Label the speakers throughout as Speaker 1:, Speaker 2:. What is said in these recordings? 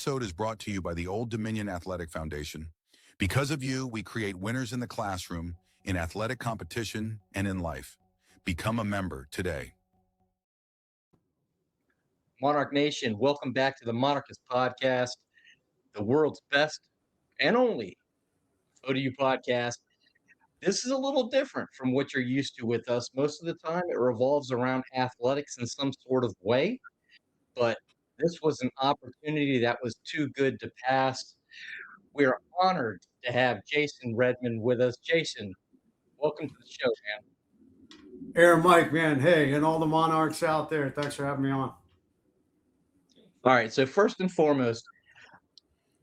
Speaker 1: episode is brought to you by the Old Dominion Athletic Foundation. Because of you, we create winners in the classroom, in athletic competition, and in life. Become a member today.
Speaker 2: Monarch Nation, welcome back to the Monarchists Podcast, the world's best and only ODU podcast. This is a little different from what you're used to with us. Most of the time, it revolves around athletics in some sort of way, but this was an opportunity that was too good to pass. We are honored to have Jason Redman with us. Jason, welcome to the show, man.
Speaker 3: Aaron, Mike, man, hey, and all the Monarchs out there, thanks for having me on.
Speaker 2: All right, so first and foremost,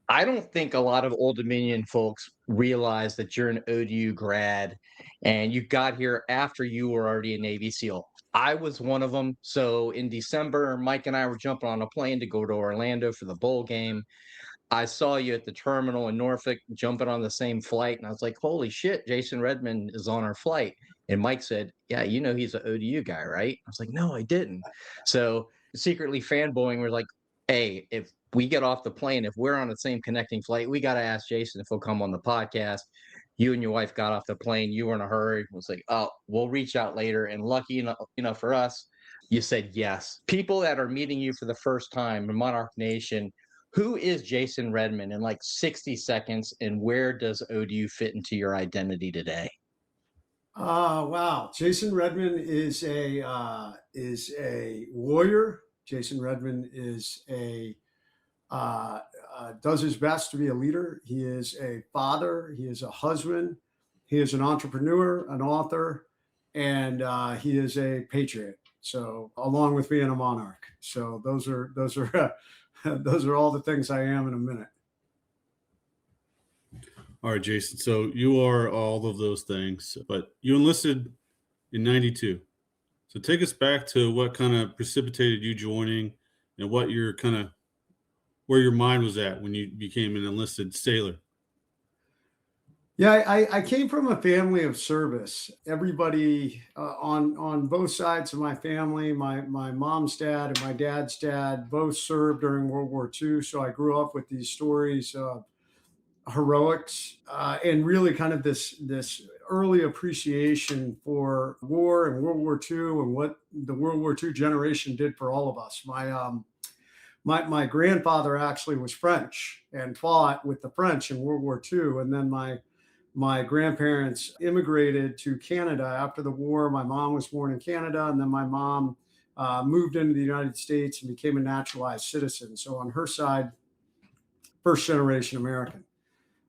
Speaker 2: I don't think a lot of Old Dominion folks realize that you're an ODU grad and you got here after you were already a Navy SEAL. I was one of them. So in December, Mike and I were jumping on a plane to go to Orlando for the bowl game. I saw you at the terminal in Norfolk jumping on the same flight. And I was like, holy shit, Jason Redman is on our flight. And Mike said, yeah, you know, he's an ODU guy, right? I was like, no, I didn't. So secretly fanboying, we're like, hey, if we get off the plane, if we're on the same connecting flight, we got to ask Jason if he'll come on the podcast. You and your wife got off the plane. You were in a hurry. It was like, oh, we'll reach out later. And lucky, for us, you said yes. People that are meeting you for the first time in Monarch Nation, who is Jason Redman in like 60 seconds, and where does ODU fit into your identity today?
Speaker 3: Wow. Jason Redman is a lawyer. Jason Redman is does his best to be a leader. He is a father. He is a husband. He is an entrepreneur, an author, and he is a patriot. So, along with being a monarch. So those are those are all the things I am in a minute.
Speaker 4: All right, Jason. So you are all of those things, but you enlisted in '92. So take us back to what kind of precipitated you joining and what your kind of where your mind was at when you became an enlisted sailor.
Speaker 3: Yeah, I came from a family of service. Everybody on both sides of my family, my mom's dad and my dad's dad, both served during World War II. So I grew up with these stories of heroics and really kind of this early appreciation for war and World War II and what the World War II generation did for all of us. My grandfather actually was French and fought with the French in World War II. And then my grandparents immigrated to Canada after the war. My mom was born in Canada, and then my mom moved into the United States and became a naturalized citizen. So on her side, first generation American.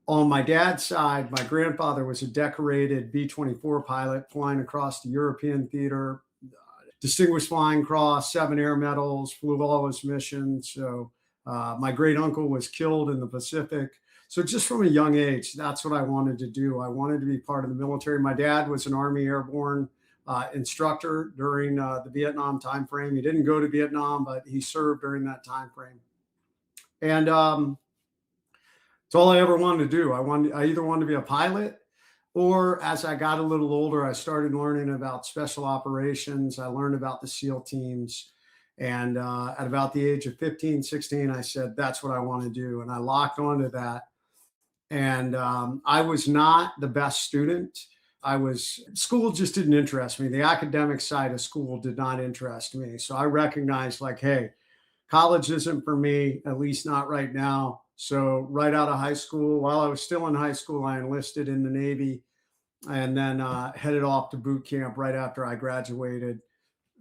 Speaker 3: On my dad's side, my grandfather was a decorated B-24 pilot flying across the European theater, Distinguished Flying Cross, 7 air medals, flew all his missions. So my great uncle was killed in the Pacific. So just from a young age, that's what I wanted to do. I wanted to be part of the military. My dad was an Army Airborne instructor during the Vietnam timeframe. He didn't go to Vietnam, but he served during that timeframe. And it's all I ever wanted to do. I either wanted to be a pilot, or as I got a little older, I started learning about special operations. I learned about the SEAL teams. And at about the age of 15, 16, I said, that's what I want to do. And I locked onto that. And I was not the best student. School just didn't interest me. The academic side of school did not interest me. So I recognized like, hey, college isn't for me, at least not right now. So right out of high school, while I was still in high school, I enlisted in the Navy and then headed off to boot camp right after I graduated,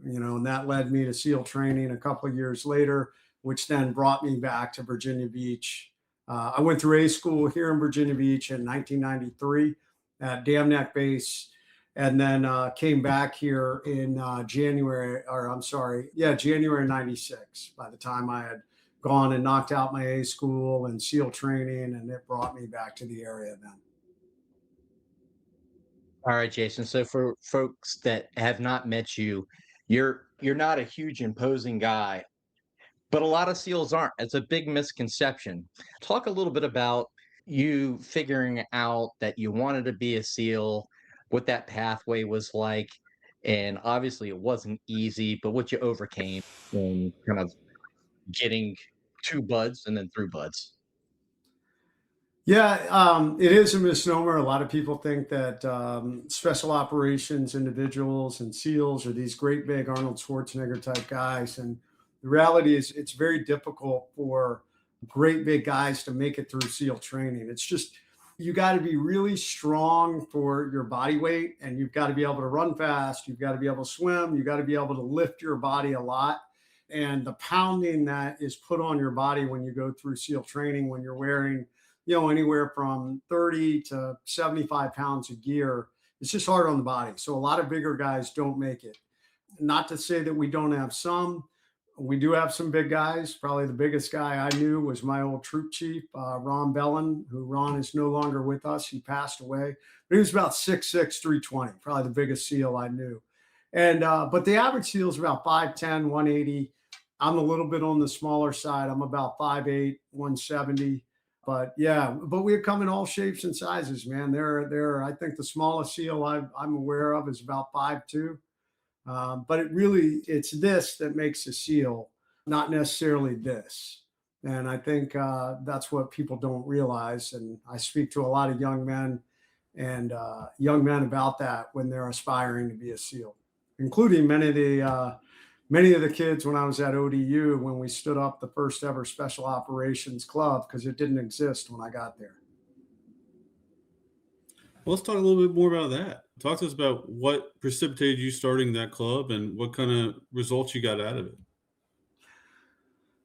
Speaker 3: and that led me to SEAL training a couple of years later, which then brought me back to Virginia Beach. I went through A school here in Virginia Beach in 1993 at Dam Neck Base, and then came back here in January '96. By the time I had gone and knocked out my A school and SEAL training, and it brought me back to the area then.
Speaker 2: All right, Jason. So for folks that have not met you, you're not a huge imposing guy, but a lot of SEALs aren't. It's a big misconception. Talk a little bit about you figuring out that you wanted to be a SEAL, what that pathway was like, and obviously it wasn't easy, but what you overcame and kind of getting to buds and then through buds.
Speaker 3: Yeah, it is a misnomer. A lot of people think that special operations individuals and SEALs are these great big Arnold Schwarzenegger type guys. And the reality is it's very difficult for great big guys to make it through SEAL training. It's just, you got to be really strong for your body weight, and you've got to be able to run fast. You've got to be able to swim. You've got to be able to lift your body a lot. And the pounding that is put on your body when you go through SEAL training, when you're wearing, anywhere from 30 to 75 pounds of gear, it's just hard on the body. So a lot of bigger guys don't make it. Not to say that we don't have some. We do have some big guys. Probably the biggest guy I knew was my old troop chief, Ron Bellin, who Ron is no longer with us. He passed away. But he was about 6'6", 320, probably the biggest SEAL I knew. And but the average SEAL is about 5'10", 180. I'm a little bit on the smaller side. I'm about 5'8", 170. But yeah, but we come in all shapes and sizes, man. I think the smallest SEAL I'm aware of is about 5'2". But it's this that makes a SEAL, not necessarily this. And I think that's what people don't realize. And I speak to a lot of young men about that when they're aspiring to be a SEAL, including many of the kids when I was at ODU, when we stood up the first ever special operations club, because it didn't exist when I got there.
Speaker 4: Well, let's talk a little bit more about that. Talk to us about what precipitated you starting that club and what kind of results you got out of it.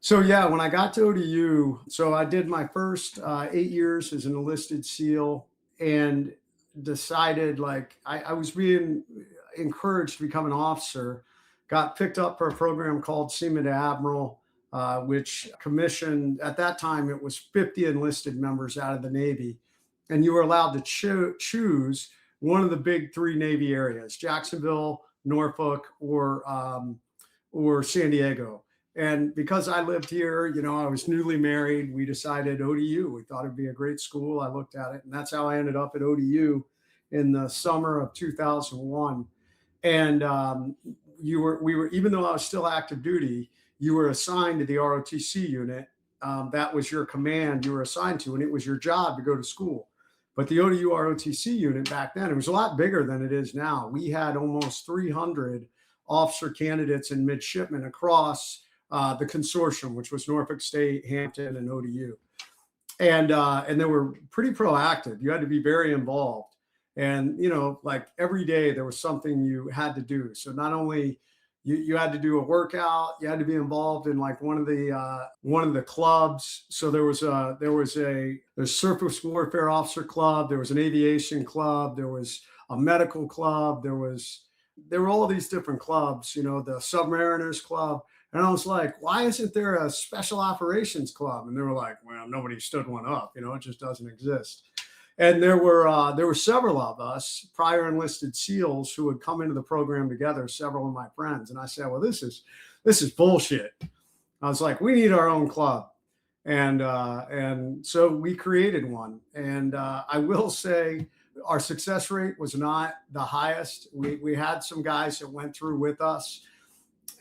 Speaker 3: So yeah, when I got to ODU, so I did my first 8 years as an enlisted SEAL, and decided I was being encouraged to become an officer. Got picked up for a program called Seaman-to-Admiral, which commissioned, at that time, it was 50 enlisted members out of the Navy. And you were allowed to choose one of the big three Navy areas, Jacksonville, Norfolk, or San Diego. And because I lived here, I was newly married, we decided ODU. We thought it'd be a great school. I looked at it, and that's how I ended up at ODU in the summer of 2001. And we were, even though I was still active duty, you were assigned to the ROTC unit. That was your command you were assigned to, and it was your job to go to school. But the ODU ROTC unit back then, it was a lot bigger than it is now. We had almost 300 officer candidates and midshipmen across the consortium, which was Norfolk State, Hampton, and ODU. And they were pretty proactive. You had to be very involved. And, every day there was something you had to do. So not only you had to do a workout, you had to be involved in one of the clubs. So there was a surface warfare officer club. There was an aviation club. There was a medical club. There were all these different clubs, the submariners club. And I was like, why isn't there a special operations club? And they were like, well, nobody stood one up. It just doesn't exist. And there were several of us prior enlisted SEALs who had come into the program together, several of my friends. And I said, well, this is bullshit. I was like, we need our own club. And so we created one. And I will say our success rate was not the highest. We had some guys that went through with us.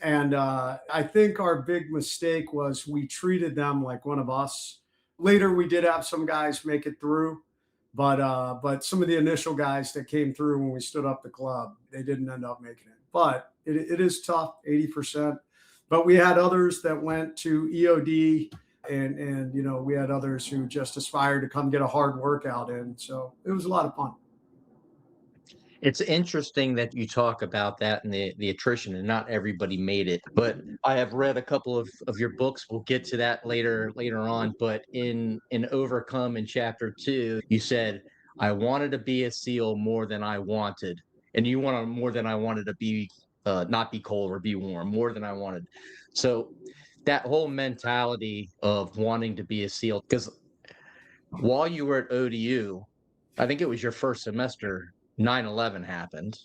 Speaker 3: And I think our big mistake was we treated them like one of us. Later, we did have some guys make it through. But some of the initial guys that came through when we stood up the club, they didn't end up making it. But it is tough, 80%. But we had others that went to EOD, and we had others who just aspired to come get a hard workout in. So it was a lot of fun.
Speaker 2: It's interesting that you talk about that and the attrition, and not everybody made it. But I have read a couple of your books. We'll get to that later on. But in Overcome, in chapter 2, you said, I wanted to be a SEAL more than I wanted. And you wanted more than I wanted to be, not be cold or be warm, more than I wanted. So that whole mentality of wanting to be a SEAL, because while you were at ODU, I think it was your first semester, 9/11 happened,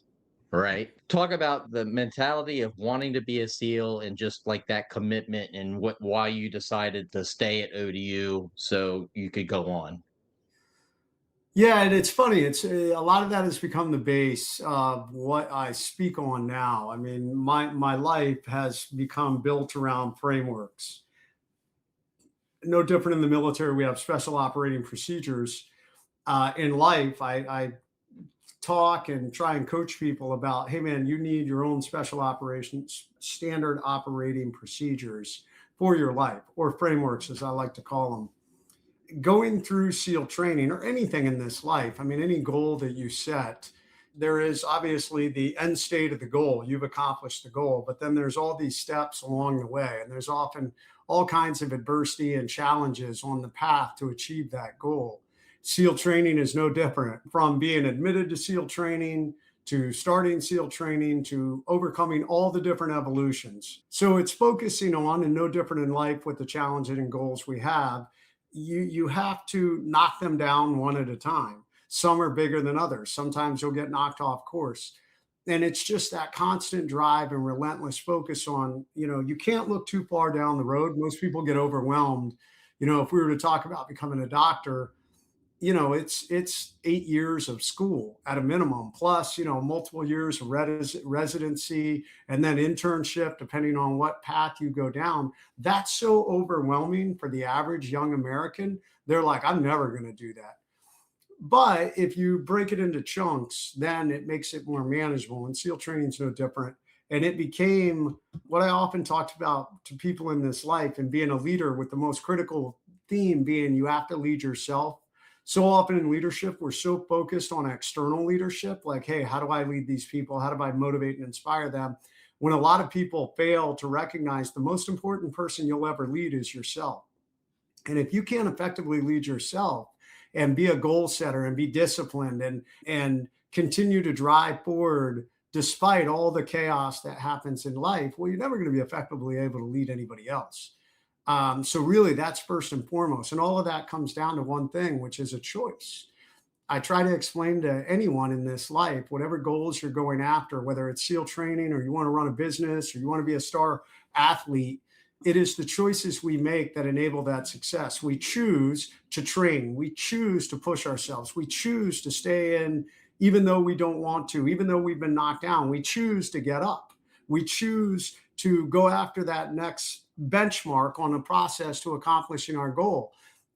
Speaker 2: right? Talk about the mentality of wanting to be a SEAL and just that commitment, and why you decided to stay at ODU so you could go on.
Speaker 3: Yeah, and it's funny. It's a lot of that has become the base of what I speak on now. I mean, my life has become built around frameworks. no different in the military. We have special operating procedures. In life, I talk and try and coach people about, hey man, you need your own special operations, standard operating procedures for your life, or frameworks, as I like to call them. Going through SEAL training or anything in this life, I mean, any goal that you set, there is obviously the end state of the goal. You've accomplished the goal, but then there's all these steps along the way. And there's often all kinds of adversity and challenges on the path to achieve that goal. SEAL training is no different, from being admitted to SEAL training to starting SEAL training to overcoming all the different evolutions. So it's focusing on, and no different in life with the challenges and goals we have, you have to knock them down one at a time. Some are bigger than others. Sometimes you'll get knocked off course. And it's just that constant drive and relentless focus on, you can't look too far down the road. Most people get overwhelmed. If we were to talk about becoming a doctor, it's 8 years of school at a minimum, plus, multiple years of residency and then internship, depending on what path you go down. That's so overwhelming for the average young American. They're like, I'm never going to do that. But if you break it into chunks, then it makes it more manageable. And SEAL training is no different. And it became what I often talked about to people in this life, and being a leader, with the most critical theme being you have to lead yourself. So often in leadership, we're so focused on external leadership, like, hey, how do I lead these people? How do I motivate and inspire them? When a lot of people fail to recognize the most important person you'll ever lead is yourself. And if you can't effectively lead yourself and be a goal setter and be disciplined and continue to drive forward despite all the chaos that happens in life, well, you're never going to be effectively able to lead anybody else. So really, that's first and foremost. And all of that comes down to one thing, which is a choice. I try to explain to anyone in this life, whatever goals you're going after, whether it's SEAL training or you want to run a business or you want to be a star athlete, it is the choices we make that enable that success. We choose to train. We choose to push ourselves. We choose to stay in, even though we don't want to, even though we've been knocked down. We choose to get up. We choose to go after that next benchmark on the process to accomplishing our goal.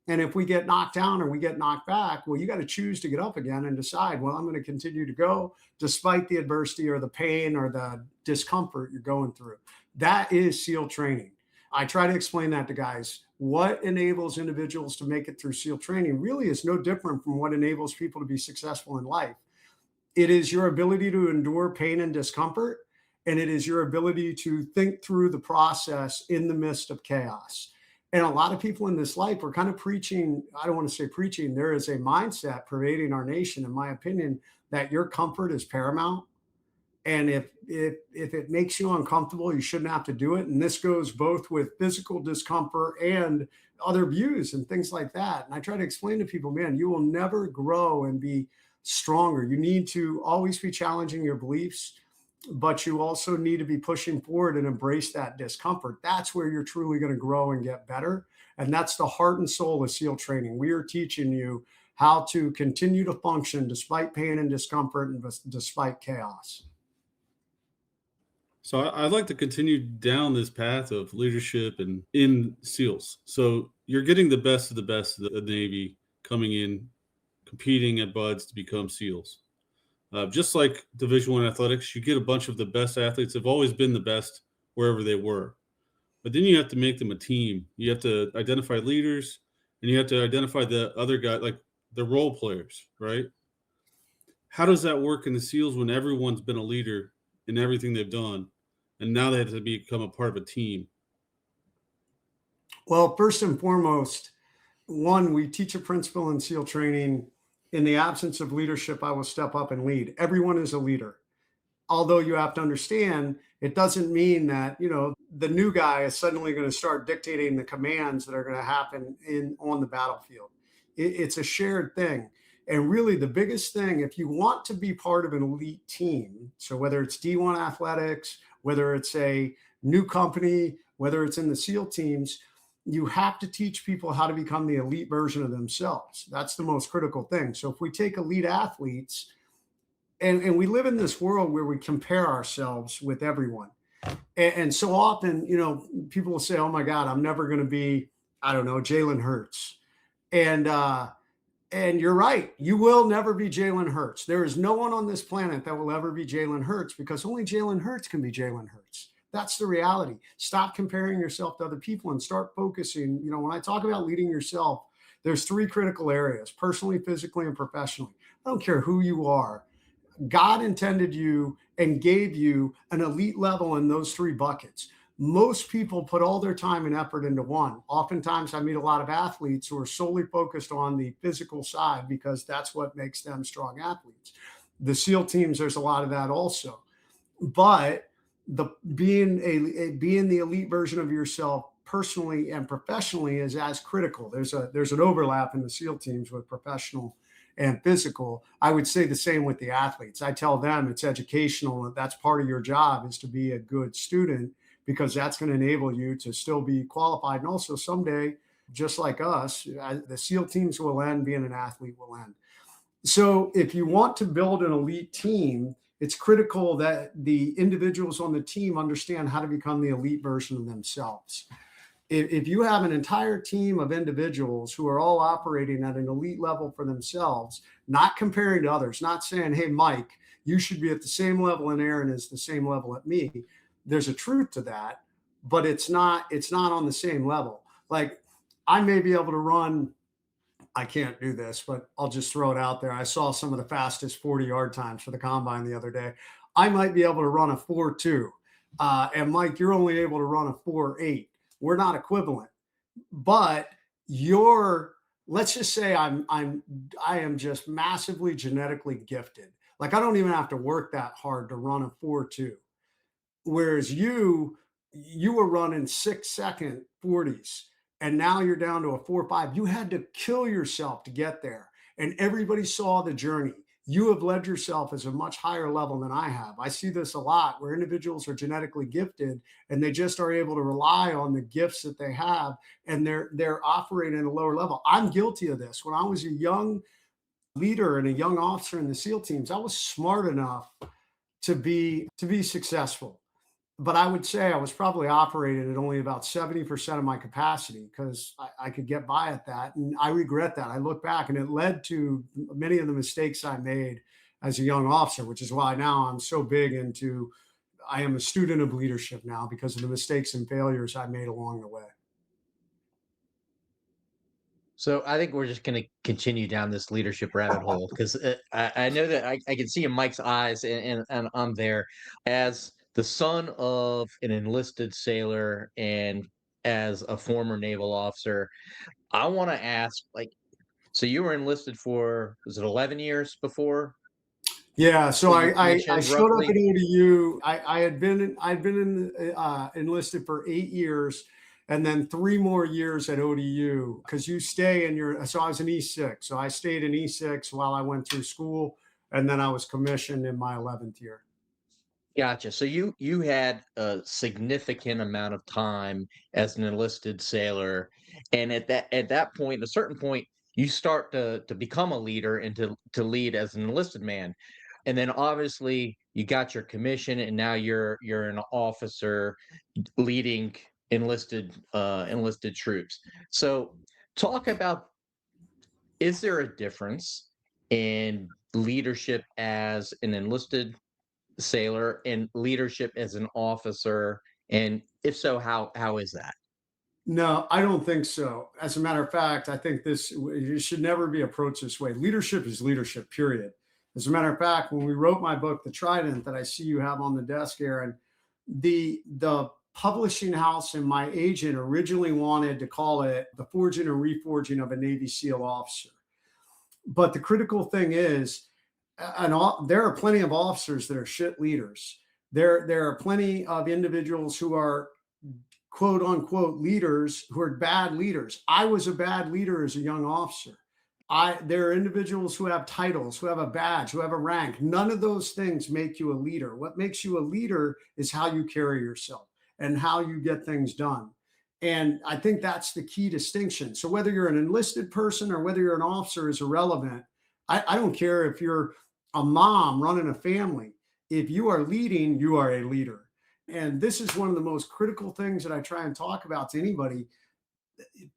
Speaker 3: And if we get knocked down or we get knocked back, well, you got to choose to get up again and decide, well, I'm going to continue to go despite the adversity or the pain or the discomfort you're going through. That is SEAL training. I try to explain that to guys. What enables individuals to make it through SEAL training really is no different from what enables people to be successful in life. It is your ability to endure pain and discomfort, and it is your ability to think through the process in the midst of chaos. And a lot of people in this life are kind of preaching, I don't want to say preaching, there is a mindset pervading our nation, in my opinion, that your comfort is paramount. And if it makes you uncomfortable, you shouldn't have to do it. And this goes both with physical discomfort and other views and things like that. And I try to explain to people, man, you will never grow and be stronger. You need to always be challenging your beliefs, but you also need to be pushing forward and embrace that discomfort. That's where you're truly going to grow and get better. And that's the heart and soul of SEAL training. We are teaching you how to continue to function despite pain and discomfort and despite chaos.
Speaker 4: So I'd like to continue down this path of leadership and in SEALs. So you're getting the best of the Navy coming in, competing at BUD/S to become SEALs. Just like Division I athletics, you get a bunch of the best athletes. Have always been the best wherever they were. But then you have to make them a team. You have to identify leaders, and you have to identify the other guy, like the role players, right? How does that work in the SEALs when everyone's been a leader in everything they've done, and now they have to become a part of a team?
Speaker 3: Well, first and foremost, one, we teach a principle in SEAL training: in the absence of leadership, I will step up and lead. Everyone is a leader. Although you have to understand, it doesn't mean that, the new guy is suddenly going to start dictating the commands that are going to happen on the battlefield. It's a shared thing. And really the biggest thing, if you want to be part of an elite team, so whether it's D1 athletics, whether it's a new company, whether it's in the SEAL teams, you have to teach people how to become the elite version of themselves. That's the most critical thing. So if we take elite athletes, and we live in this world where we compare ourselves with everyone. And so often, people will say, oh my God, I'm never going to be I don't know, Jalen Hurts. And you're right. You will never be Jalen Hurts. There is no one on this planet that will ever be Jalen Hurts, because only Jalen Hurts can be Jalen Hurts. That's the reality. Stop comparing yourself to other people and start focusing. You know, when I talk about leading yourself, there's 3 critical areas: personally, physically, and professionally. I don't care who you are. God intended you and gave you an elite level in those 3 buckets. Most people put all their time and effort into one. Oftentimes, I meet a lot of athletes who are solely focused on the physical side because that's what makes them strong athletes. The SEAL teams, there's a lot of that also. But being the elite version of yourself personally and professionally is as critical. There's an overlap in the SEAL teams with professional and physical. I would say the same with the athletes. I tell them it's educational, and that's part of your job, is to be a good student, because that's going to enable you to still be qualified. And also someday, just like us, the SEAL teams will end, being an athlete will end. So if you want to build an elite team, it's critical that the individuals on the team understand how to become the elite version of themselves. If you have an entire team of individuals who are all operating at an elite level for themselves, not comparing to others, not saying, hey, Mike, you should be at the same level and Aaron is the same level at me. There's a truth to that, but it's not on the same level. Like, I may be able to run, I can't do this, but I'll just throw it out there. I saw some of the fastest 40-yard times for the combine the other day. I might be able to run a 4.2. And Mike, you're only able to run a 4.8. We're not equivalent, but let's just say I am just massively genetically gifted. Like, I don't even have to work that hard to run a 4.2. Whereas you were running 6-second 40s, and now you're down to a 4.5. You had to kill yourself to get there, and everybody saw the journey. You have led yourself as a much higher level than I have. I see this a lot, where individuals are genetically gifted and they just are able to rely on the gifts that they have, and they're operating at a lower level. I'm guilty of this. When I was a young leader and a young officer in the SEAL teams, I was smart enough to be successful. But I would say I was probably operating at only about 70% of my capacity, because I could get by at that. And I regret that. I look back, and it led to many of the mistakes I made as a young officer, which is why now I'm so big into, I am a student of leadership now because of the mistakes and failures I made along the way.
Speaker 2: So I think we're just going to continue down this leadership rabbit hole, because I know that I can see in Mike's eyes, and I'm there as the son of an enlisted sailor and as a former naval officer. I want to ask, like, so you were enlisted for, was it 11 years before?
Speaker 3: Yeah, so I showed up at
Speaker 2: roughly?
Speaker 3: ODU. I'd been enlisted for 8 years, and then 3 more years at ODU, because you stay in your. So I was an E6, so I stayed in E6 while I went through school, and then I was commissioned in my 11th year.
Speaker 2: Gotcha. So you had a significant amount of time as an enlisted sailor, and at that point, a certain point, you start to become a leader and to lead as an enlisted man, and then obviously you got your commission, and now you're an officer leading enlisted troops. So talk about, is there a difference in leadership as an enlisted sailor and leadership as an officer? And if so, how is that?
Speaker 3: No, I don't think so. As a matter of fact, I think it should never be approached this way. Leadership is leadership, period. As a matter of fact, when we wrote my book, The Trident, that I see you have on the desk, Aaron, the publishing house and my agent originally wanted to call it The Forging and Reforging of a Navy SEAL Officer. But the critical thing is, there are plenty of officers that are shit leaders. There are plenty of individuals who are quote unquote leaders who are bad leaders. I was a bad leader as a young officer. There are individuals who have titles, who have a badge, who have a rank. None of those things make you a leader. What makes you a leader is how you carry yourself and how you get things done. And I think that's the key distinction. So whether you're an enlisted person or whether you're an officer is irrelevant. I don't care if you're a mom running a family. If you are leading, you are a leader. And this is one of the most critical things that I try and talk about to anybody.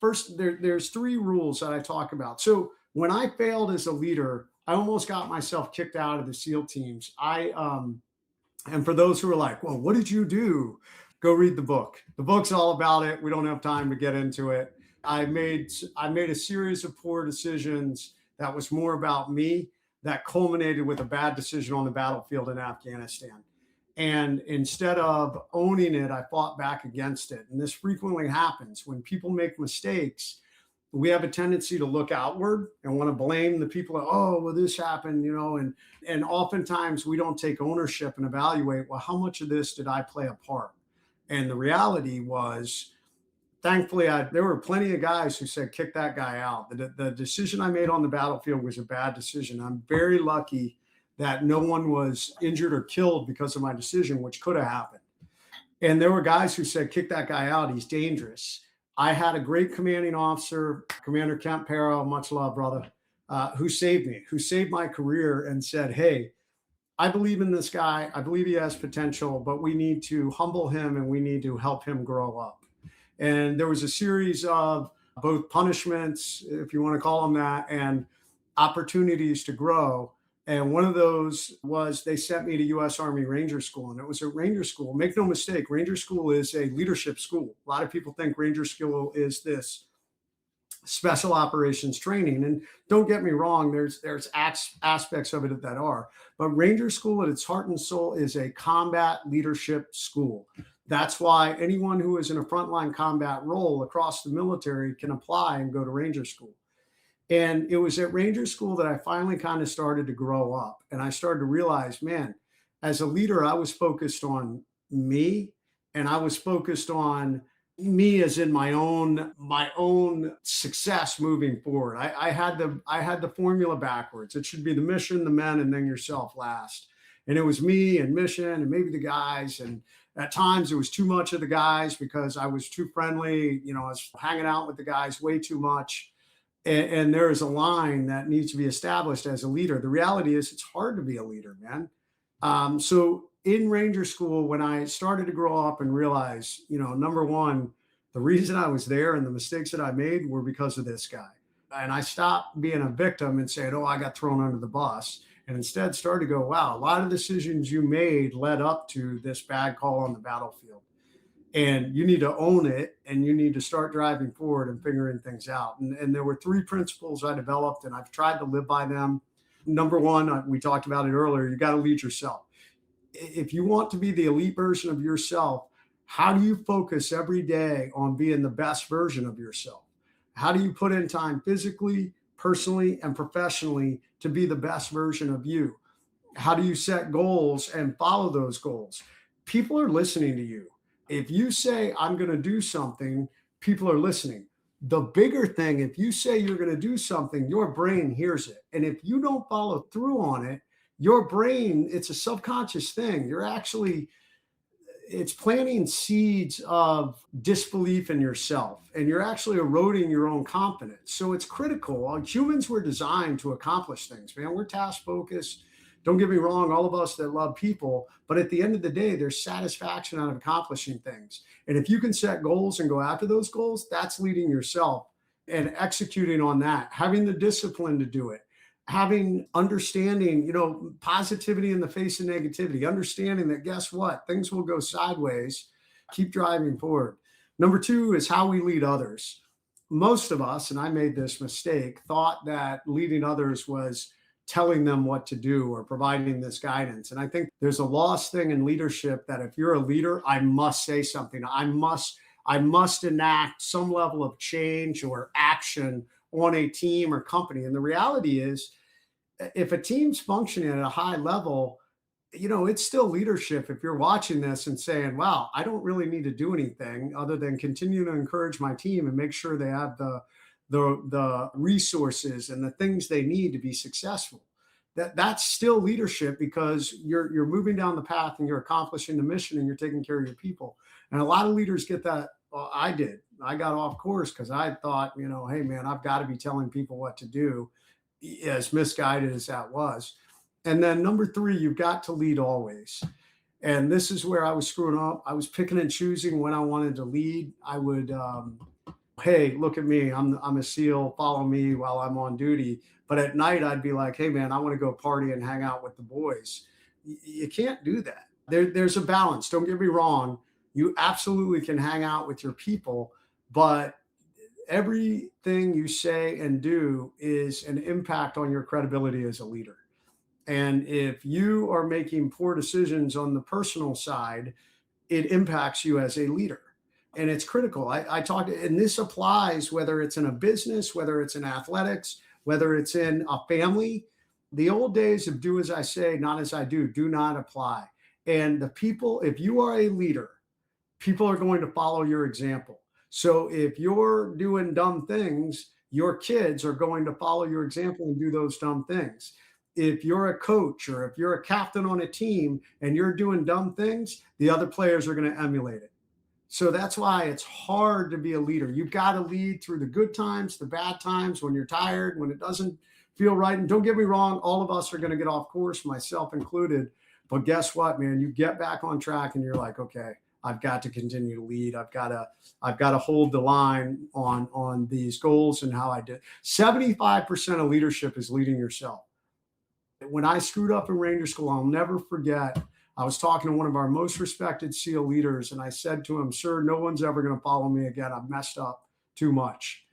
Speaker 3: first, there's three rules that I talk about. So when I failed as a leader, I almost got myself kicked out of the SEAL teams. And for those who are like, well, what did you do? Go read the book. The book's all about it. We don't have time to get into it. I made a series of poor decisions that was more about me, that culminated with a bad decision on the battlefield in Afghanistan. And instead of owning it, I fought back against it. And this frequently happens when people make mistakes. We have a tendency to look outward and want to blame the people. Oh, well, this happened, and oftentimes we don't take ownership and evaluate, well, how much of this did I play a part? And the reality was, thankfully, there were plenty of guys who said, kick that guy out. The decision I made on the battlefield was a bad decision. I'm very lucky that no one was injured or killed because of my decision, which could have happened. And there were guys who said, kick that guy out. He's dangerous. I had a great commanding officer, Commander Kemp Parrow, much love, brother, who saved me, who saved my career and said, hey, I believe in this guy. I believe he has potential, but we need to humble him and we need to help him grow up. And there was a series of both punishments, if you want to call them that, and opportunities to grow. And one of those was they sent me to U.S. Army Ranger School. And it was a Ranger School. Make no mistake, Ranger School is a leadership school. A lot of people think Ranger School is this special operations training. And don't get me wrong, there's aspects of it that are. But Ranger School at its heart and soul is a combat leadership school. That's why anyone who is in a frontline combat role across the military can apply and go to Ranger School. And it was at Ranger School that I finally kind of started to grow up. And I started to realize, man, as a leader, I was focused on me, and I was focused on me as in my own success moving forward. I had the formula backwards. It should be the mission, the men, and then yourself last. And it was me and mission and maybe the guys. And at times it was too much of the guys because I was too friendly. I was hanging out with the guys way too much. And there is a line that needs to be established as a leader. The reality is it's hard to be a leader, man. So in Ranger School, when I started to grow up and realize, number one, the reason I was there and the mistakes that I made were because of this guy. And I stopped being a victim and saying, oh, I got thrown under the bus. And instead started to go, wow, a lot of decisions you made led up to this bad call on the battlefield. And you need to own it, and you need to start driving forward and figuring things out. And there were three principles I developed, and I've tried to live by them. Number one, we talked about it earlier, you got to lead yourself. If you want to be the elite version of yourself, how do you focus every day on being the best version of yourself? How do you put in time physically, personally, and professionally to be the best version of you? How do you set goals and follow those goals? People are listening to you. If you say, I'm going to do something, people are listening. The bigger thing, if you say you're going to do something, your brain hears it. And if you don't follow through on it, your brain, it's a subconscious thing. It's planting seeds of disbelief in yourself, and you're actually eroding your own confidence. So it's critical. Humans were designed to accomplish things, man. We're task focused. Don't get me wrong, all of us that love people, but at the end of the day, there's satisfaction out of accomplishing things. And if you can set goals and go after those goals, that's leading yourself and executing on that, having the discipline to do it, having understanding, positivity in the face of negativity, understanding that guess what, things will go sideways, keep driving forward. Number two is how we lead others. Most of us, and I made this mistake, thought that leading others was telling them what to do or providing this guidance. And I think there's a lost thing in leadership that if you're a leader, I must say something. I must enact some level of change or action on a team or company. And the reality is, if a team's functioning at a high level, it's still leadership. If you're watching this and saying, wow, I don't really need to do anything other than continue to encourage my team and make sure they have the resources and the things they need to be successful. That's still leadership, because you're moving down the path and you're accomplishing the mission and you're taking care of your people. And a lot of leaders get that. Well, I did. I got off course because I thought, hey man, I've got to be telling people what to do, as misguided as that was. And then number three, you've got to lead always. And this is where I was screwing up. I was picking and choosing when I wanted to lead. I would hey, look at me, I'm a SEAL, follow me while I'm on duty. But at night, I'd be like, hey, man, I want to go party and hang out with the boys. You can't do that. There's a balance. Don't get me wrong. You absolutely can hang out with your people, but everything you say and do is an impact on your credibility as a leader. And if you are making poor decisions on the personal side, it impacts you as a leader. And it's critical. I talk, and this applies whether it's in a business, whether it's in athletics, whether it's in a family. The old days of do as I say, not as I do not apply. And the people, if you are a leader, people are going to follow your example. So if you're doing dumb things, your kids are going to follow your example and do those dumb things. If you're a coach or if you're a captain on a team and you're doing dumb things, the other players are going to emulate it. So that's why it's hard to be a leader. You've got to lead through the good times, the bad times, when you're tired, when it doesn't feel right. And don't get me wrong, all of us are going to get off course, myself included. But guess what, man? You get back on track and you're like, okay, I've got to continue to lead. I've got to hold the line on these goals and how I did. 75% of leadership is leading yourself. When I screwed up in Ranger School, I'll never forget. I was talking to one of our most respected SEAL leaders, and I said to him, sir, no one's ever going to follow me again. I've messed up too much.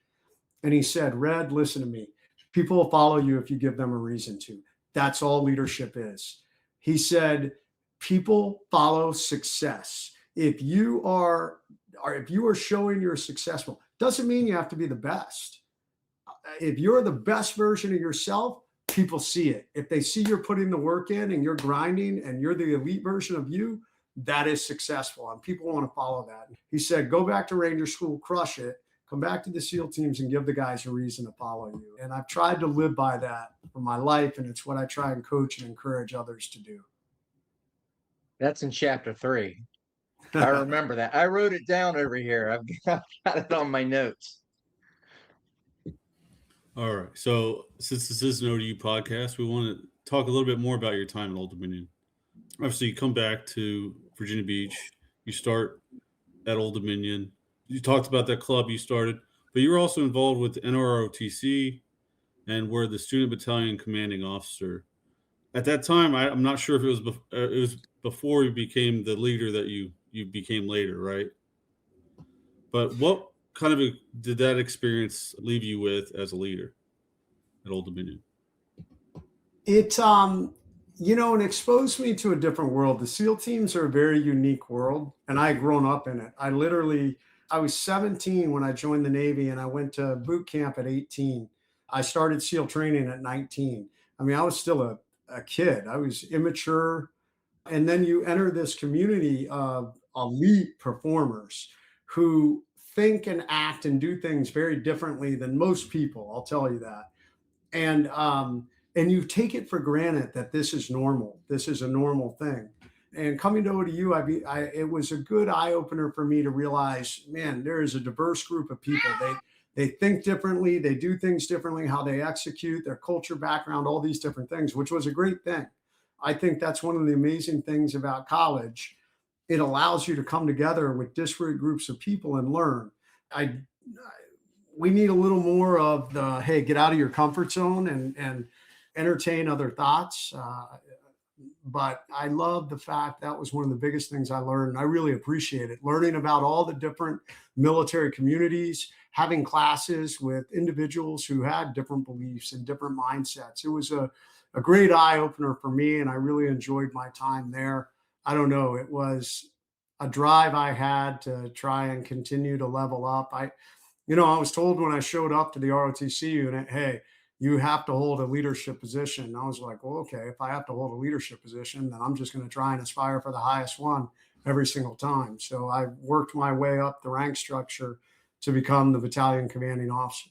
Speaker 3: And he said, Red, listen to me. People will follow you if you give them a reason to. That's all leadership is. He said, people follow success. If you are showing you're successful, doesn't mean you have to be the best. If you're the best version of yourself, people see it. If they see you're putting the work in and you're grinding and you're the elite version of you, that is successful. And people want to follow that. He said, go back to Ranger School, crush it, come back to the SEAL teams and give the guys a reason to follow you. And I've tried to live by that for my life. And it's what I try and coach and encourage others to do.
Speaker 2: That's in chapter 3. I remember that. I wrote it down over here. I've got it on my notes.
Speaker 4: All right. So since this is an ODU podcast, we want to talk a little bit more about your time at Old Dominion. Obviously, you come back to Virginia Beach. You start at Old Dominion. You talked about that club you started, but you were also involved with NROTC and were the student battalion commanding officer. At that time, I'm not sure if it was before you became the leader that you became later, right? But what kind of did that experience leave you with as a leader at Old Dominion?
Speaker 3: It it exposed me to a different world. The SEAL teams are a very unique world, and I had grown up in it. I was 17 when I joined the Navy, and I went to boot camp at 18. I started SEAL training at 19. I mean, I was still a kid. I was immature. And then you enter this community of elite performers who think and act and do things very differently than most people. I'll tell you that. And you take it for granted that this is normal. This is a normal thing. And coming to ODU, it was a good eye opener for me to realize, man, there is a diverse group of people. They think differently. They do things differently, how they execute, their culture, background, all these different things, which was a great thing. I think that's one of the amazing things about college. It allows you to come together with disparate groups of people and learn. We need a little more of the, hey, get out of your comfort zone and entertain other thoughts. But I love the fact that was one of the biggest things I learned. I really appreciate it. Learning about all the different military communities, having classes with individuals who had different beliefs and different mindsets. It was a great eye opener for me, and I really enjoyed my time there. I don't know, it was a drive I had to try and continue to level up. I was told when I showed up to the ROTC unit, hey, you have to hold a leadership position. And I was like, well, okay, if I have to hold a leadership position, then I'm just going to try and aspire for the highest one every single time. So I worked my way up the rank structure to become the battalion commanding officer.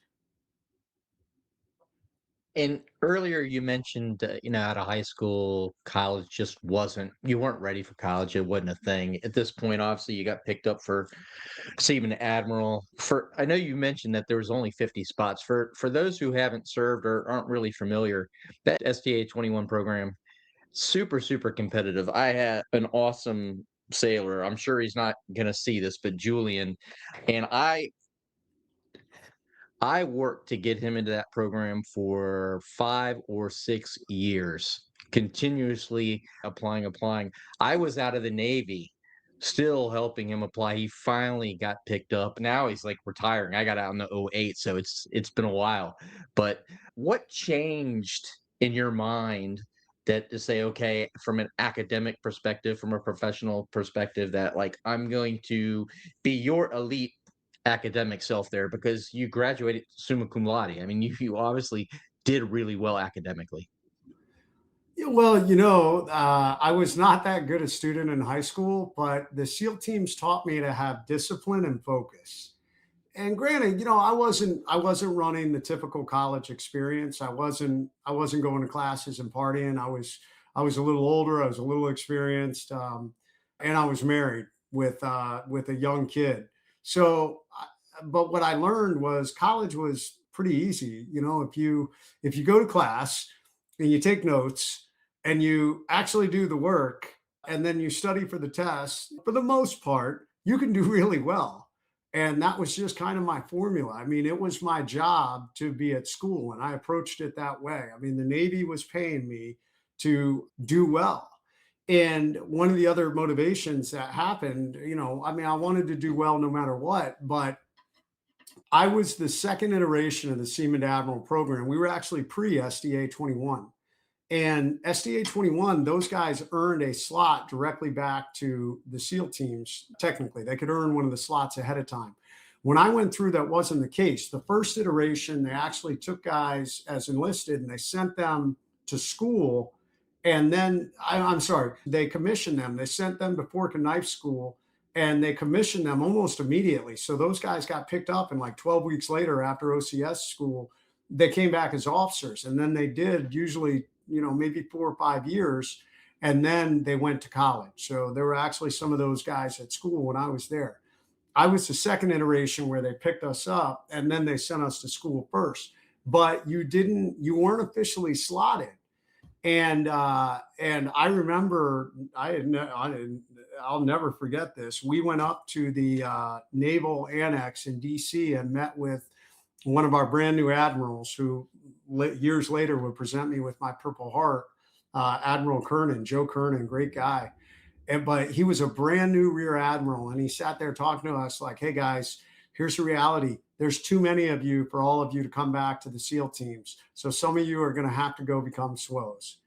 Speaker 2: And earlier you mentioned, out of high school, college you weren't ready for college. It wasn't a thing. At this point, obviously, you got picked up for Seaman-to-Admiral. I know you mentioned that there was only 50 spots. For those who haven't served or aren't really familiar, that STA 21 program, super, super competitive. I had an awesome sailor. I'm sure he's not going to see this, but Julian, and I I worked to get him into that program for 5 or 6 years, continuously applying. I was out of the Navy, still helping him apply. He finally got picked up. Now he's, like, retiring. I got out in the '08, so it's been a while. But what changed in your mind that to say, "Okay, from an academic perspective, from a professional perspective, that, like, I'm going to be your elite academic self there," because you graduated summa cum laude. I mean, you obviously did really well academically.
Speaker 3: Yeah, well, I was not that good a student in high school, but the SEAL teams taught me to have discipline and focus. And granted, I wasn't running the typical college experience. I wasn't going to classes and partying. I was a little older. I was a little experienced, and I was married with a young kid. So, but what I learned was college was pretty easy. If you go to class and you take notes and you actually do the work and then you study for the test, for the most part, you can do really well. And that was just kind of my formula. I mean, it was my job to be at school, and I approached it that way. I mean, the Navy was paying me to do well. And one of the other motivations that happened, I mean, I wanted to do well no matter what, but I was the second iteration of the Seaman-to-Admiral program. We were actually pre SDA 21. And SDA 21, those guys earned a slot directly back to the SEAL teams. Technically, they could earn one of the slots ahead of time. When I went through, that wasn't the case. The first iteration, they actually took guys as enlisted and they sent them to school. And then, I'm sorry, they commissioned them. They sent them to fork and knife school and they commissioned them almost immediately. So those guys got picked up, and like 12 weeks later, after OCS school, they came back as officers. And then they did usually, maybe 4 or 5 years, and then they went to college. So there were actually some of those guys at school when I was there. I was the second iteration where they picked us up and then they sent us to school first. But you weren't officially slotted. And I remember I'll never forget this. We went up to the Naval Annex in DC and met with one of our brand new admirals who years later would present me with my Purple Heart, Admiral Kernan, Joe Kernan, great guy. But he was a brand new Rear Admiral, and he sat there talking to us like, "Hey guys, here's the reality. There's too many of you for all of you to come back to the SEAL teams. So some of you are going to have to go become SWOs."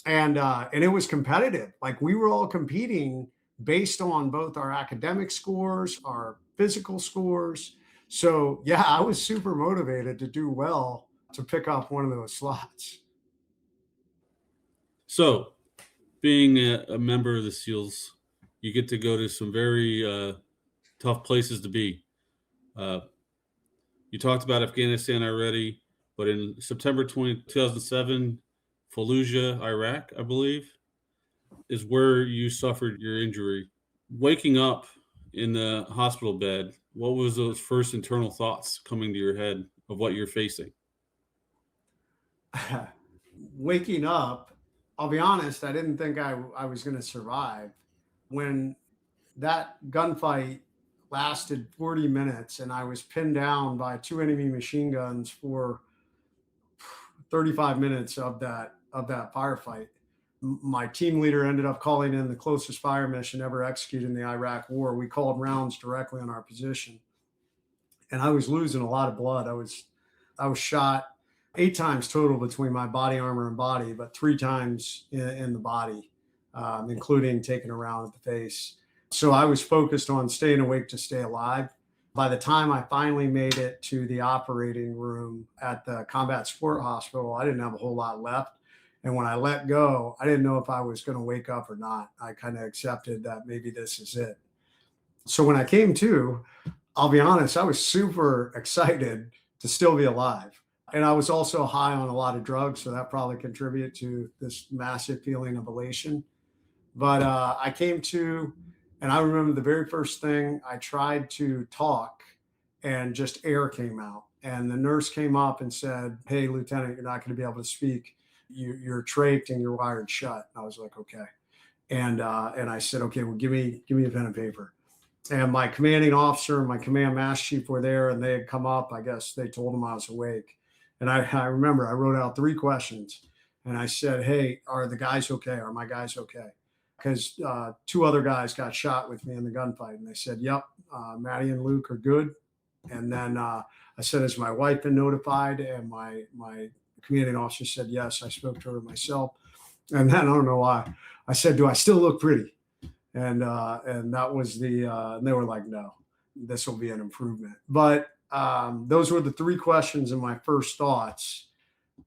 Speaker 3: And it was competitive. Like, we were all competing based on both our academic scores, our physical scores. So yeah, I was super motivated to do well to pick up one of those slots.
Speaker 4: So, being a member of the SEALs, you get to go to some very tough places to be. You talked about Afghanistan already, but in September 2007, Fallujah, Iraq, I believe, is where you suffered your injury. Waking up in the hospital bed, what was those first internal thoughts coming to your head of what you're facing?
Speaker 3: Waking up, I'll be honest, I didn't think I was going to survive. When that gunfight lasted 40 minutes and I was pinned down by 2 enemy machine guns for 35 minutes of that firefight, my team leader ended up calling in the closest fire mission ever executed in the Iraq War. We called rounds directly on our position, and I was losing a lot of blood. I was shot 8 times total between my body armor and body, but 3 times in the body, including taking a round at the face. So I was focused on staying awake to stay alive. By the time I finally made it to the operating room at the Combat Support Hospital, I didn't have a whole lot left. And when I let go, I didn't know if I was going to wake up or not. I kind of accepted that maybe this is it. So when I came to, I'll be honest, I was super excited to still be alive. And I was also high on a lot of drugs, so that probably contributed to this massive feeling of elation. But I came to, and I remember the very first thing, I tried to talk and just air came out. And the nurse came up and said, "Hey, Lieutenant, you're not going to be able to speak. You're trached and you're wired shut." And I was like, "Okay." And I said, "Okay, well, give me a pen and paper." And my commanding officer and my command master chief were there, and they had come up. I guess they told them I was awake. And I remember I wrote out 3 questions, and I said, "Hey, are the guys okay? Are my guys okay?" Because 2 other guys got shot with me in the gunfight, and they said, "Yep, Maddie and Luke are good." And then I said, "Has my wife been notified?" And my commanding officer said, "Yes." I spoke to her myself, and then I don't know why I said, "Do I still look pretty?" And that was and they were like, "No, this will be an improvement." But those were the 3 questions in my first thoughts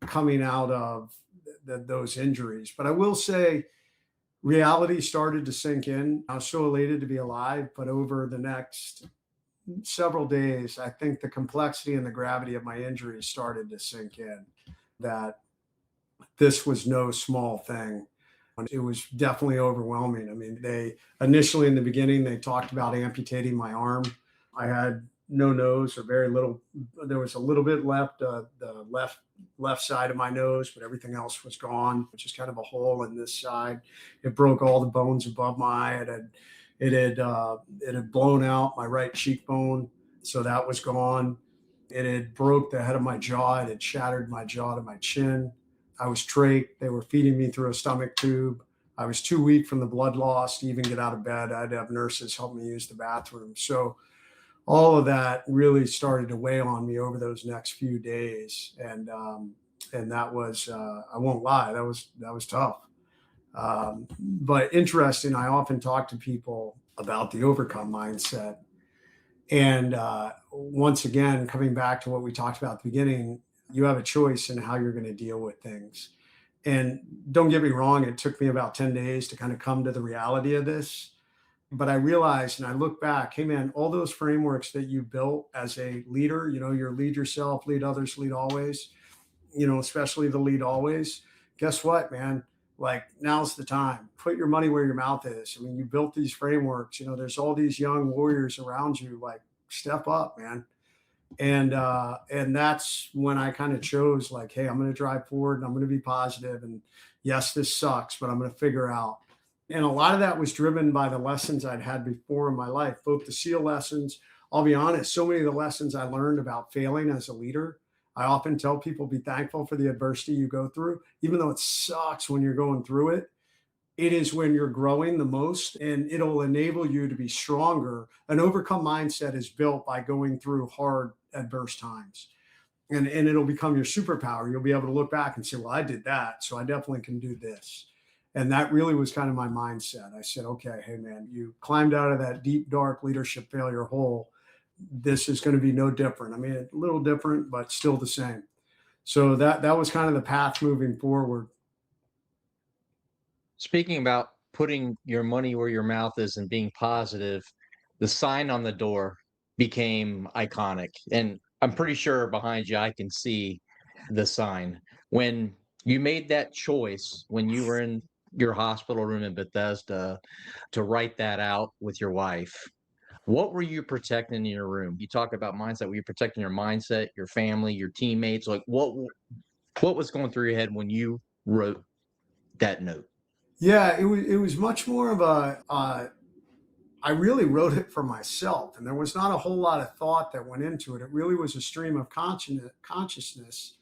Speaker 3: coming out of those injuries. But I will say, reality started to sink in. I was so elated to be alive, but over the next several days, I think the complexity and the gravity of my injuries started to sink in, that this was no small thing. It was definitely overwhelming. I mean, they initially in the beginning, they talked about amputating my arm. I had no nose or very little. There was a little bit left, the left side of my nose, but everything else was gone, which is kind of a hole in this side. It broke all the bones above my eye. It had blown out my right cheekbone, so that was gone. It had broke the head of my jaw. It had shattered my jaw to my chin. I was trach. They were feeding me through a stomach tube. I was too weak from the blood loss to even get out of bed. I had to have nurses help me use the bathroom. So all of that really started to weigh on me over those next few days. And that was, I won't lie, that was tough. But interesting, I often talk to people about the overcome mindset. And once again, coming back to what we talked about at the beginning, you have a choice in how you're going to deal with things. And don't get me wrong, it took me about 10 days to kind of come to the reality of this. But I realized, and I look back, hey man, all those frameworks that you built as a leader, you're lead yourself, lead others, lead always, especially the lead always. Guess what, man? Like, now's the time. Put your money where your mouth is. I mean, you built these frameworks, there's all these young warriors around you, like, step up, man. And that's when I kind of chose, like, hey, I'm going to drive forward and I'm going to be positive. And yes, this sucks, but I'm going to figure out. And a lot of that was driven by the lessons I'd had before in my life, both the SEAL lessons. I'll be honest, so many of the lessons I learned about failing as a leader. I often tell people, be thankful for the adversity you go through, even though it sucks when you're going through it. It is when you're growing the most, and it'll enable you to be stronger. An overcome mindset is built by going through hard, adverse times. And it'll become your superpower. You'll be able to look back and say, well, I did that, so I definitely can do this. And that really was kind of my mindset. I said, okay, hey, man, you climbed out of that deep, dark leadership failure hole. This is going to be no different. I mean, a little different, but still the same. So that was kind of the path moving forward.
Speaker 2: Speaking about putting your money where your mouth is and being positive, the sign on the door became iconic. And I'm pretty sure behind you, I can see the sign. When you made that choice, when you were in your hospital room in Bethesda to write that out with your wife, what were you protecting in your room? You talk about mindset. Were you protecting your mindset, your family, your teammates? Like, what was going through your head when you wrote that note?
Speaker 3: Yeah, it was much more of I really wrote it for myself, and there was not a whole lot of thought that went into it. It really was a stream of consciousness.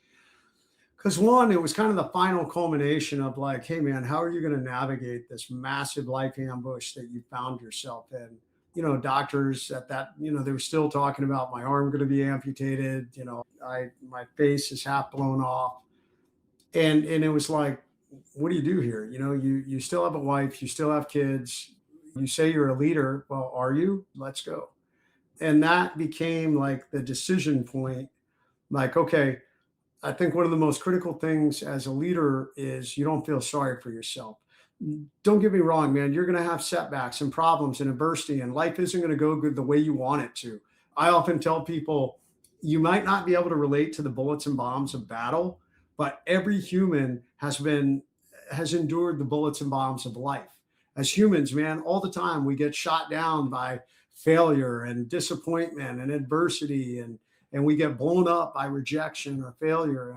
Speaker 3: Because one, it was kind of the final culmination of like, hey man, how are you going to navigate this massive life ambush that you found yourself in? Doctors at that, they were still talking about my arm going to be amputated. My face is half blown off, and it was like, what do you do here? You still have a wife, you still have kids. You say you're a leader. Well, are you? Let's go. And that became like the decision point. Like, okay, I think one of the most critical things as a leader is you don't feel sorry for yourself. Don't get me wrong, man. You're going to have setbacks and problems and adversity, and life isn't going to go good the way you want it to. I often tell people, you might not be able to relate to the bullets and bombs of battle, but every human has endured the bullets and bombs of life. As humans, man, all the time we get shot down by failure and disappointment and adversity, and we get blown up by rejection or failure.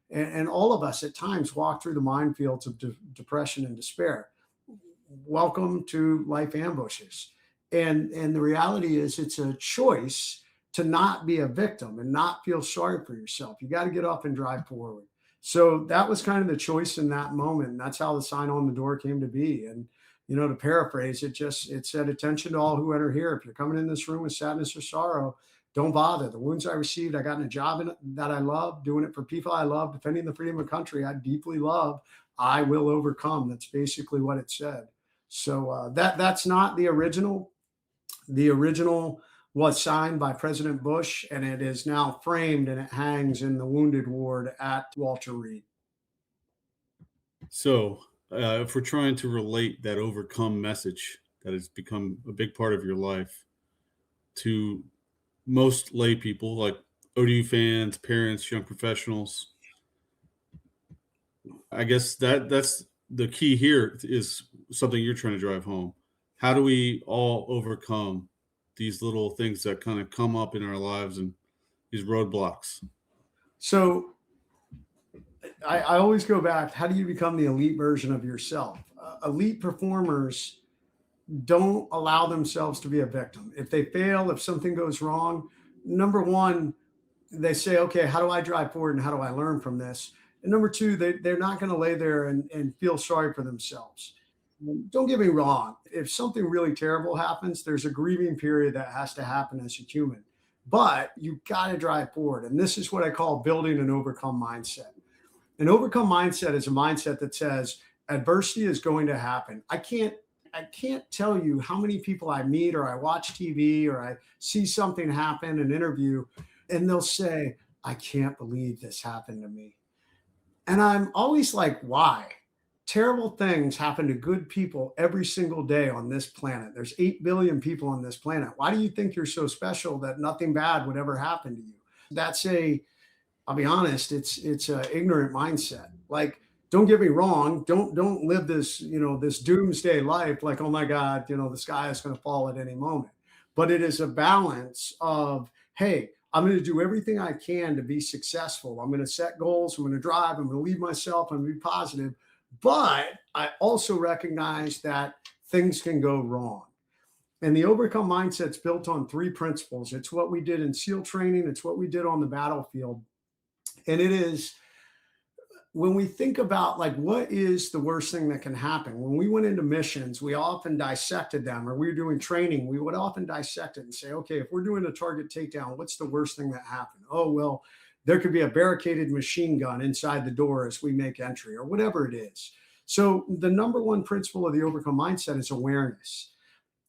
Speaker 3: And all of us at times walk through the minefields of depression and despair. Welcome to life ambushes. And the reality is it's a choice to not be a victim and not feel sorry for yourself. You got to get up and drive forward. So that was kind of the choice in that moment. And that's how the sign on the door came to be. And, to paraphrase it, it said, attention to all who enter here. If you're coming in this room with sadness or sorrow, don't bother. The wounds I received, I got in a job that I love, doing it for people I love, defending the freedom of the country I deeply love. I will overcome. That's basically what it said. So that's not the original. The original was signed by President Bush, and it is now framed and it hangs in the wounded ward at Walter Reed.
Speaker 4: So if we're trying to relate that overcome message that has become a big part of your life to most lay people like ODU fans, parents, young professionals, I guess that's the key here is something you're trying to drive home. How do we all overcome these little things that kind of come up in our lives and these roadblocks?
Speaker 3: So I always go back, how do you become the elite version of yourself? Elite performers don't allow themselves to be a victim. If they fail, if something goes wrong, number one, they say, okay, how do I drive forward and how do I learn from this? And number two, they're not going to lay there and feel sorry for themselves. Don't get me wrong. If something really terrible happens, there's a grieving period that has to happen as a human. But you've got to drive forward. And this is what I call building an overcome mindset. An overcome mindset is a mindset that says adversity is going to happen. I can't tell you how many people I meet or I watch TV or I see something happen, an interview, and they'll say, I can't believe this happened to me. And I'm always like, why? Terrible things happen to good people every single day on this planet. There's 8 billion people on this planet. Why do you think you're so special that nothing bad would ever happen to you? I'll be honest, it's an ignorant mindset. Like, don't get me wrong. Don't live this, this doomsday life like, oh my God, the sky is going to fall at any moment. But it is a balance of, hey, I'm going to do everything I can to be successful. I'm going to set goals. I'm going to drive. I'm going to lead myself. I'm going to be positive. But I also recognize that things can go wrong. And the overcome mindset is built on 3 principles. It's what we did in SEAL training. It's what we did on the battlefield. And it is, when we think about like, what is the worst thing that can happen? When we went into missions, we often dissected them, or we were doing training, we would often dissect it and say, okay, if we're doing a target takedown, what's the worst thing that happened? Oh, well, there could be a barricaded machine gun inside the door as we make entry, or whatever it is. So the number one principle of the overcome mindset is awareness.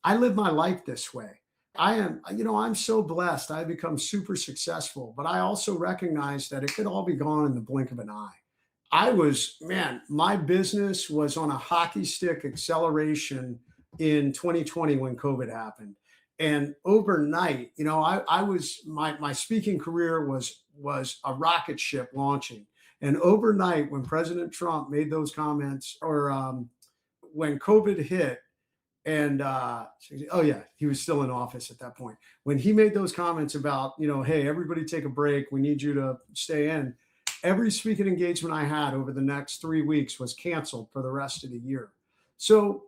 Speaker 3: I live my life this way. I'm so blessed. I've become super successful, but I also recognize that it could all be gone in the blink of an eye. My business was on a hockey stick acceleration in 2020 when COVID happened. And overnight, my speaking career was a rocket ship launching. And overnight, when President Trump made those comments, or when COVID hit, and he was still in office at that point. When he made those comments about, hey, everybody take a break, we need you to stay in. Every speaking engagement I had over the next 3 weeks was canceled for the rest of the year. So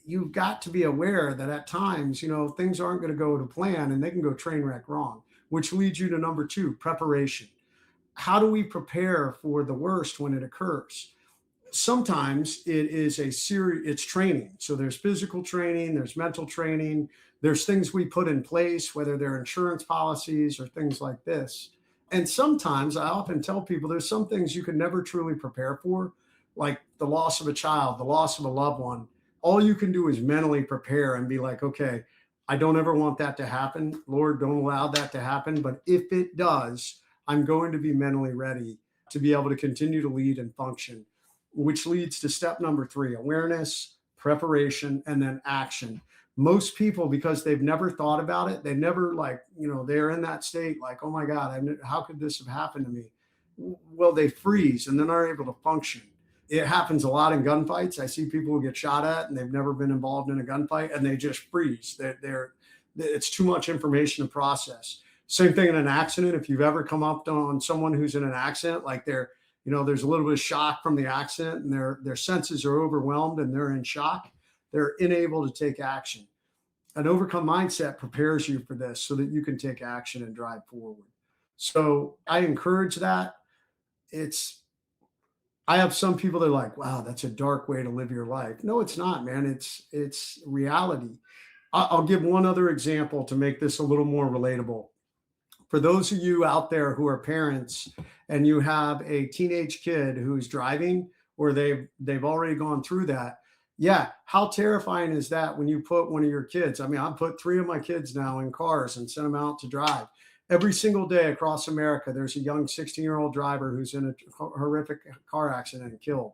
Speaker 3: you've got to be aware that at times, things aren't going to go to plan and they can go train wreck wrong, which leads you to number 2, preparation. How do we prepare for the worst when it occurs? Sometimes it is it's training. So there's physical training, there's mental training, there's things we put in place, whether they're insurance policies or things like this. And sometimes I often tell people there's some things you can never truly prepare for, like the loss of a child, the loss of a loved one. All you can do is mentally prepare and be like, okay, I don't ever want that to happen. Lord, don't allow that to happen. But if it does, I'm going to be mentally ready to be able to continue to lead and function, which leads to step number 3, awareness, preparation, and then action. Most people, because they've never thought about it, they never they're in that state like, oh my God, how could this have happened to me? Well, they freeze and then aren't able to function. It happens a lot in gunfights. I see people who get shot at and they've never been involved in a gunfight and they just freeze. It's too much information to process. Same thing in an accident. If you've ever come up on someone who's in an accident, like there's a little bit of shock from the accident and their senses are overwhelmed and they're in shock. They're unable to take action. an overcome mindset prepares you for this so that you can take action and drive forward. So I encourage that. It's, I have some people that are like, wow, that's a dark way to live your life. No, it's not, man. It's reality. I'll give one other example to make this a little more relatable. For those of you out there who are parents and you have a teenage kid who's driving, or they've already gone through that, yeah, how terrifying is that when you put one of your kids? I mean, I put 3 of my kids now in cars and send them out to drive. Every single day across America, there's a young 16-year-old driver who's in a horrific car accident and killed.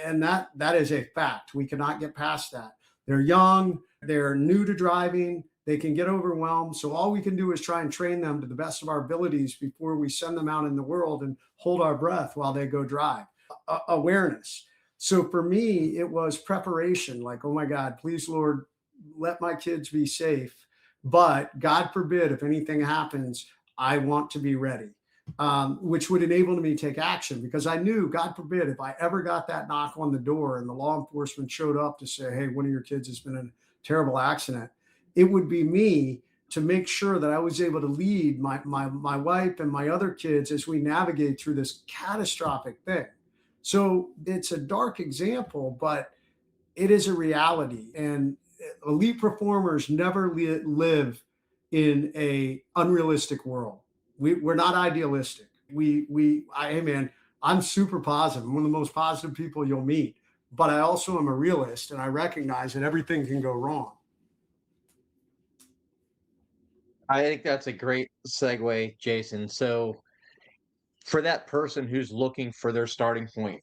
Speaker 3: And that is a fact. We cannot get past that. They're young, they're new to driving, they can get overwhelmed. So all we can do is try and train them to the best of our abilities before we send them out in the world and hold our breath while they go drive. Awareness. So for me, it was preparation. Like, oh my God, please, Lord, let my kids be safe. But God forbid, if anything happens, I want to be ready, which would enable me to take action, because I knew, God forbid, if I ever got that knock on the door and the law enforcement showed up to say, hey, one of your kids has been in a terrible accident, it would be me to make sure that I was able to lead my wife and my other kids as we navigate through this catastrophic thing. So it's a dark example, but it is a reality. And elite performers never live in a unrealistic world. We're not idealistic. Hey man, I'm super positive. I'm one of the most positive people you'll meet, but I also am a realist, and I recognize that everything can go wrong.
Speaker 2: I think that's a great segue, Jason. So for that person who's looking for their starting point,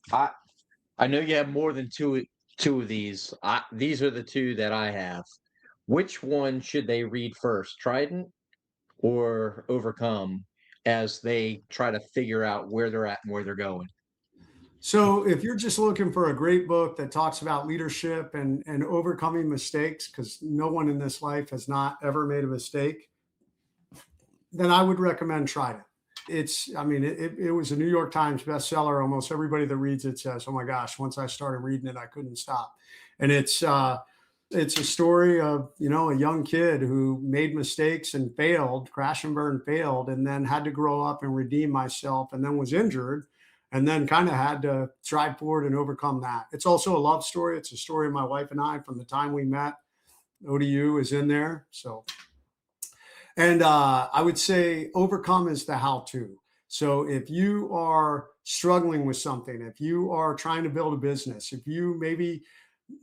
Speaker 2: I know you have more than two of these. These are the 2 that I have. Which one should they read first, Trident or Overcome, as they try to figure out where they're at and where they're going?
Speaker 3: So if you're just looking for a great book that talks about leadership and overcoming mistakes, because no one in this life has not ever made a mistake, then I would recommend Trident. It was a New York Times bestseller. Almost everybody that reads it says, oh my gosh, once I started reading it, I couldn't stop. And it's a story of, a young kid who made mistakes and failed, crash and burn, failed, and then had to grow up and redeem myself, and then was injured, and then kind of had to strive forward and overcome that. It's also a love story. It's a story of my wife and I from the time we met. ODU is in there. So, and I would say Overcome is the how-to. So if you are struggling with something, if you are trying to build a business, if you maybe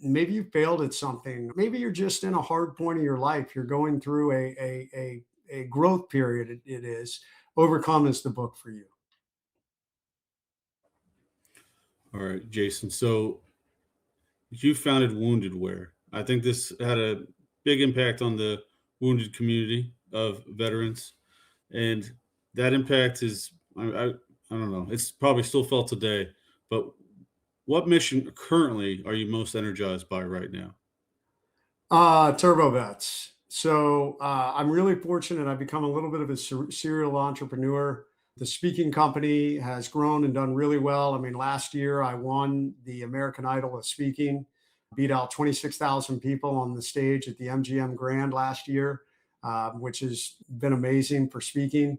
Speaker 3: you failed at something, maybe you're just in a hard point of your life, you're going through a growth period, it is, Overcome is the book for you.
Speaker 4: All right, Jason. So you founded Wounded Wear. I think this had a big impact on the wounded community of veterans. And that impact is, I don't know, it's probably still felt today. But what mission currently are you most energized by right now?
Speaker 3: TurboVets. So I'm really fortunate. I've become a little bit of a serial entrepreneur. The speaking company has grown and done really well. I mean, last year I won the American Idol of Speaking, beat out 26,000 people on the stage at the MGM Grand last year, which has been amazing for speaking.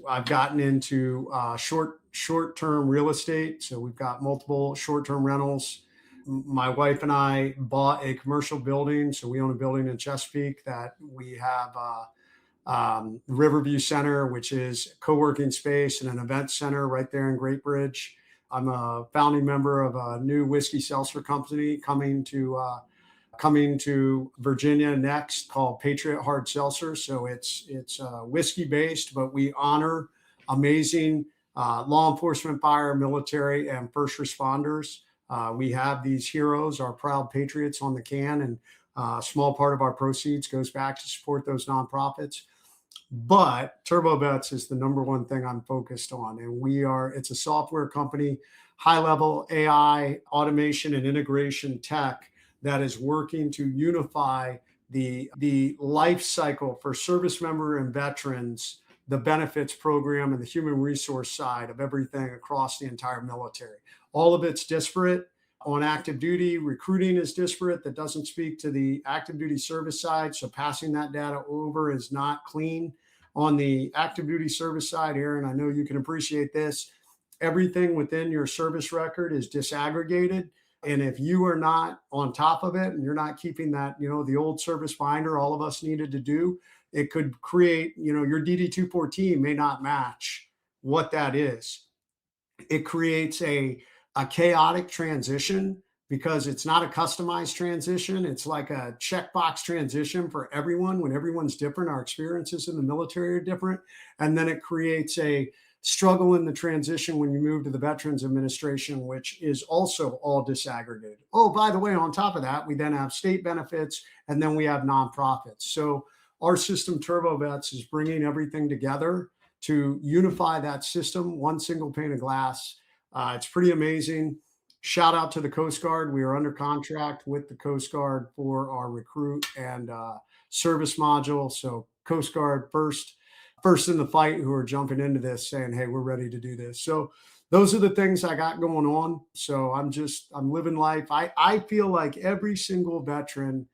Speaker 3: I've gotten into short-term real estate. So we've got multiple short-term rentals. My wife and I bought a commercial building. So we own a building in Chesapeake that we have Riverview Center, which is co-working space and an event center right there in Great Bridge. I'm a founding member of a new whiskey seltzer company coming to Virginia next, called Patriot Hard Seltzer. So it's whiskey based, but we honor amazing law enforcement, fire, military, and first responders. We have these heroes, our proud patriots, on the can, and a small part of our proceeds goes back to support those nonprofits. But TurboVets is the number one thing I'm focused on. And it's a software company, high level AI, automation, and integration tech that is working to unify the life cycle for service member and veterans, the benefits program, and the human resource side of everything across the entire military. All of it's disparate. On active duty, recruiting is disparate. That doesn't speak to the active duty service side. So passing that data over is not clean. On the active duty service side, Aaron, I know you can appreciate this. Everything within your service record is disaggregated. And if you are not on top of it and you're not keeping that, the old service binder all of us needed to do, it could create, your DD-214 may not match what that is. It creates a chaotic transition because it's not a customized transition. It's like a checkbox transition for everyone. When everyone's different, our experiences in the military are different. And then it creates a struggle in the transition when you move to the Veterans Administration, which is also all disaggregated. Oh, by the way, on top of that, we then have state benefits and then we have nonprofits. So our system, TurboVets, is bringing everything together to unify that system, one single pane of glass. It's pretty amazing. Shout out to the Coast Guard. We are under contract with the Coast Guard for our recruit and service module. So Coast Guard first in the fight who are jumping into this saying, hey, we're ready to do this. So those are the things I got going on. So I'm living life. I feel like every single veteran,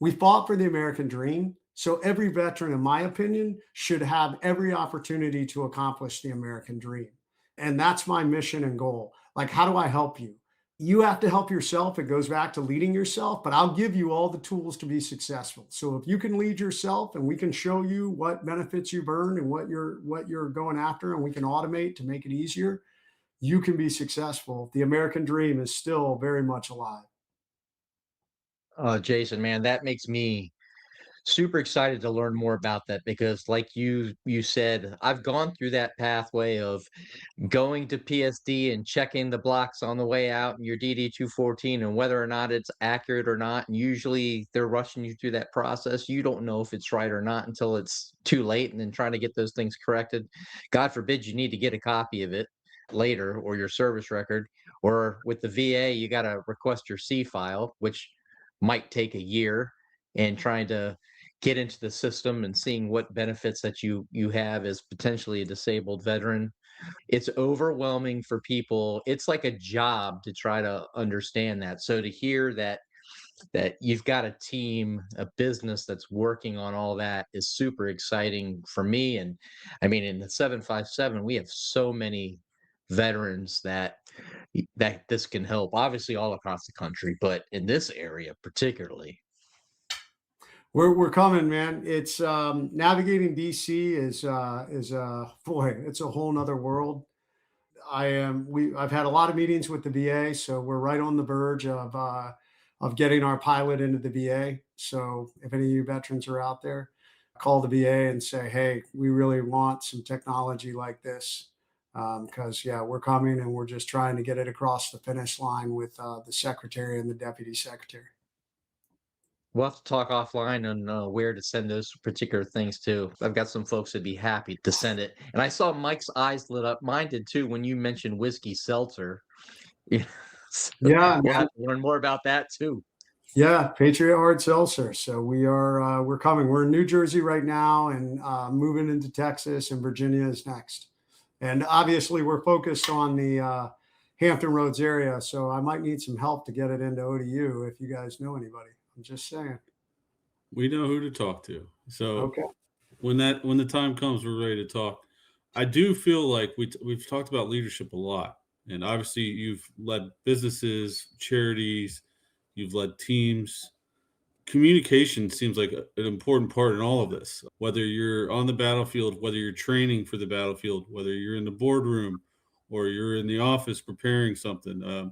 Speaker 3: we fought for the American dream. So every veteran, in my opinion, should have every opportunity to accomplish the American dream. And that's my mission and goal. Like, how do I help you? You have to help yourself. It goes back to leading yourself, but I'll give you all the tools to be successful. So if you can lead yourself and we can show you what benefits you've earned and what you're going after, and we can automate to make it easier, you can be successful. The American dream is still very much alive.
Speaker 2: Jason, man, that makes me super excited to learn more about that because like you said, I've gone through that pathway of going to PSD and checking the blocks on the way out in your DD-214 and whether or not it's accurate or not. And usually they're rushing you through that process. You don't know if it's right or not until it's too late and then trying to get those things corrected. God forbid you need to get a copy of it later or your service record, or with the VA, you got to request your C file, which might take a year, and trying to get into the system and seeing what benefits that you have as potentially a disabled veteran. It's overwhelming for people. It's like a job to try to understand that. So to hear that you've got a team, a business that's working on all that is super exciting for me. And I mean, in the 757, we have so many veterans that this can help, obviously all across the country, but in this area particularly.
Speaker 3: We're coming, man. It's navigating DC is boy, it's a whole nother world. I've had a lot of meetings with the VA, so we're right on the verge of getting our pilot into the VA. So if any of you veterans are out there, call the VA and say, hey, we really want some technology like this. Because we're coming and we're just trying to get it across the finish line with the secretary and the deputy secretary.
Speaker 2: We'll have to talk offline on where to send those particular things to. I've got some folks that'd be happy to send it. And I saw Mike's eyes lit up. Mine did too when you mentioned whiskey seltzer. So
Speaker 3: Yeah,
Speaker 2: we'll have to learn more about that too.
Speaker 3: Yeah, Patriot Hard Seltzer. So we're coming. We're in New Jersey right now and moving into Texas, and Virginia is next. And obviously we're focused on the Hampton Roads area. So I might need some help to get it into ODU if you guys know anybody. I'm just saying.
Speaker 4: We know who to talk to. So
Speaker 3: okay.
Speaker 4: When the time comes, we're ready to talk. I do feel like we've talked about leadership a lot. And obviously you've led businesses, charities, you've led teams. Communication seems like an important part in all of this, whether you're on the battlefield, whether you're training for the battlefield, whether you're in the boardroom or you're in the office preparing something.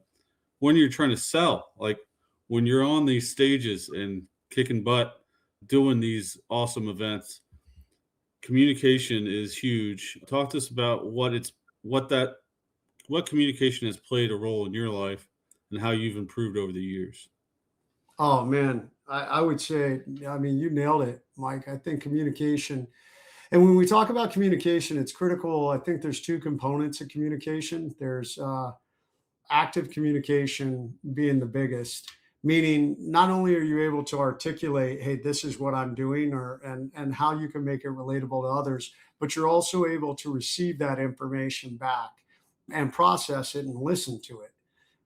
Speaker 4: When you're trying to sell, like when you're on these stages and kicking butt, doing these awesome events, communication is huge. Talk to us about what communication has played a role in your life and how you've improved over the years.
Speaker 3: Oh man, I would say, I mean, you nailed it, Mike. I think communication, and when we talk about communication, it's critical. I think there's two components of communication. There's active communication being the biggest, meaning not only are you able to articulate, hey, this is what I'm doing, and how you can make it relatable to others, but you're also able to receive that information back and process it and listen to it.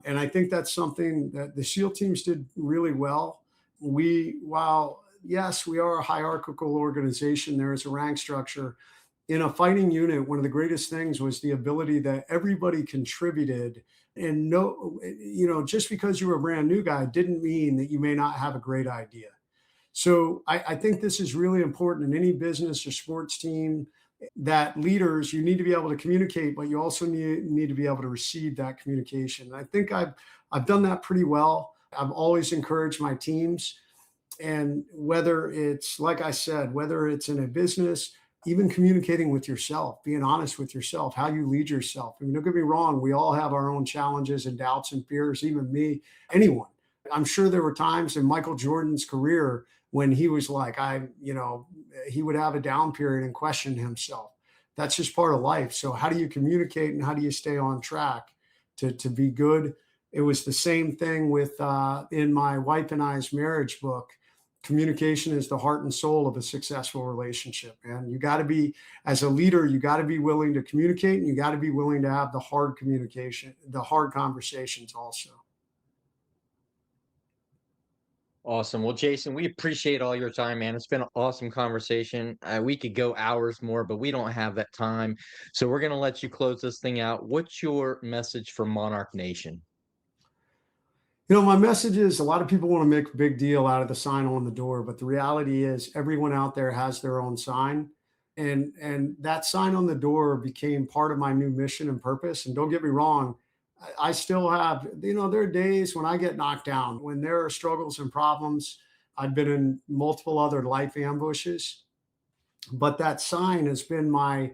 Speaker 3: And I think that's something that the SEAL teams did really well. While yes, we are a hierarchical organization, there is a rank structure. In a fighting unit, one of the greatest things was the ability that everybody contributed. And no, just because you were a brand new guy didn't mean that you may not have a great idea. So I think this is really important in any business or sports team, that leaders, you need to be able to communicate, but you also need to be able to receive that communication. And I think I've done that pretty well. I've always encouraged my teams. And whether it's, like I said, whether it's in a business, even communicating with yourself, being honest with yourself, how you lead yourself. I mean, don't get me wrong, we all have our own challenges and doubts and fears, even me, anyone. I'm sure there were times in Michael Jordan's career when he was like, he would have a down period and question himself. That's just part of life. So how do you communicate and how do you stay on track to be good? It was the same thing with in my wife and I's marriage book. Communication is the heart and soul of a successful relationship. And you got to be, as a leader, you got to be willing to communicate, and you got to be willing to have the hard communication, the hard conversations also.
Speaker 2: Awesome. Well, Jason, we appreciate all your time, man. It's been an awesome conversation. We could go hours more, but we don't have that time. So we're going to let you close this thing out. What's your message for Monarch Nation?
Speaker 3: My message is, a lot of people want to make a big deal out of the sign on the door, but the reality is everyone out there has their own sign. And that sign on the door became part of my new mission and purpose. And don't get me wrong, I still have, there are days when I get knocked down, when there are struggles and problems. I've been in multiple other life ambushes, but that sign has been my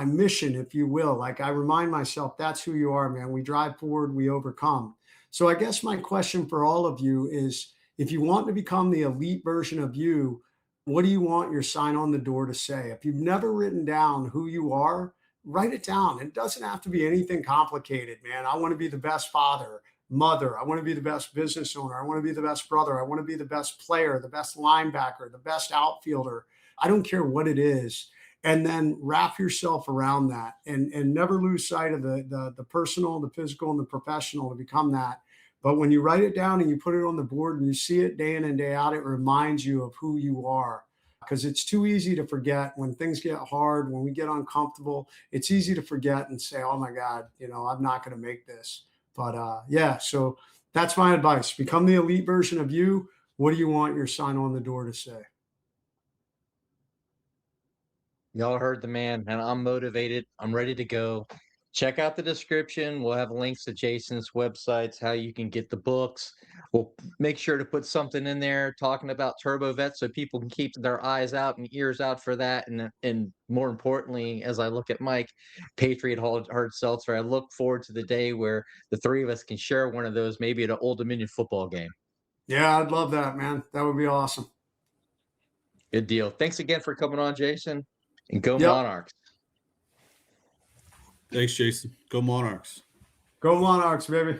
Speaker 3: mission, if you will. Like, I remind myself, that's who you are, man. We drive forward, we overcome. So I guess my question for all of you is, if you want to become the elite version of you, what do you want your sign on the door to say? If you've never written down who you are, write it down. It doesn't have to be anything complicated, man. I want to be the best father, mother. I want to be the best business owner. I want to be the best brother. I want to be the best player, the best linebacker, the best outfielder. I don't care what it is. And then wrap yourself around that, and never lose sight of the personal, the physical, and the professional to become that. But when you write it down and you put it on the board and you see it day in and day out, it reminds you of who you are. Because it's too easy to forget when things get hard, when we get uncomfortable. It's easy to forget and say, oh my God, I'm not going to make this. But so that's my advice. Become the elite version of you. What do you want your sign on the door to say?
Speaker 2: Y'all heard the man, and I'm motivated. I'm ready to go. Check out the description. We'll have links to Jason's websites, how you can get the books. We'll make sure to put something in there talking about TurboVets so people can keep their eyes out and ears out for that. And more importantly, as I look at Mike, Patriot Hard Seltzer, I look forward to the day where the three of us can share one of those, maybe at an Old Dominion football game.
Speaker 3: Yeah, I'd love that, man. That would be awesome.
Speaker 2: Good deal. Thanks again for coming on, Jason. And go Monarchs.
Speaker 4: Thanks, Jason. Go Monarchs.
Speaker 3: Go Monarchs, baby.